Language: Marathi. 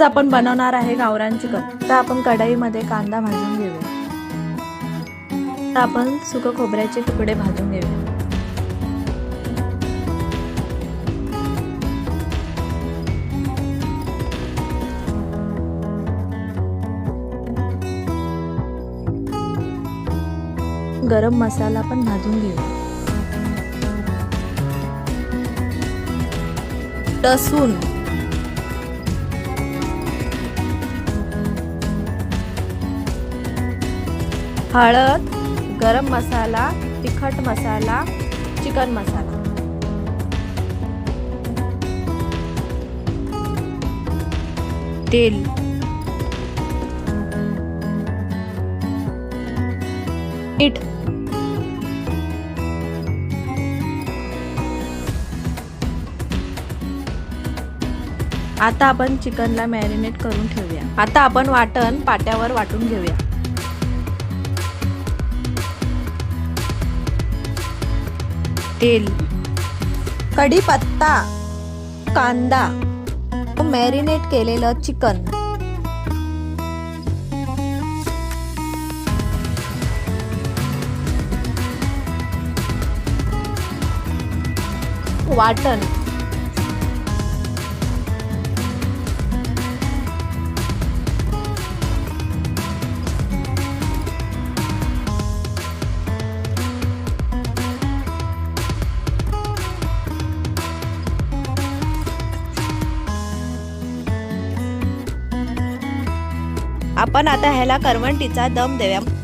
आपण बनवणार आहे गावरान चिकन। तर आपण कढईमध्ये कांदा भाजून घेऊया। तर आपण सुकं खोबऱ्याचे तुकडे भाजून घेऊया। गरम मसाला पण भाजून घेऊया। लसूण, हळद, गरम मसाला, तिखट मसाला, चिकन मसाला, तेल, मीठ, आता आपण चिकनला मॅरिनेट करून ठेवूया। आता आपण वाटण पाट्यावर वाटून घेऊया। तेल, कढीपत्ता, कांदा, मॅरिनेट केलेलं चिकन, वाटण, आपण आता ह्याला करवंटीचा दम देऊया।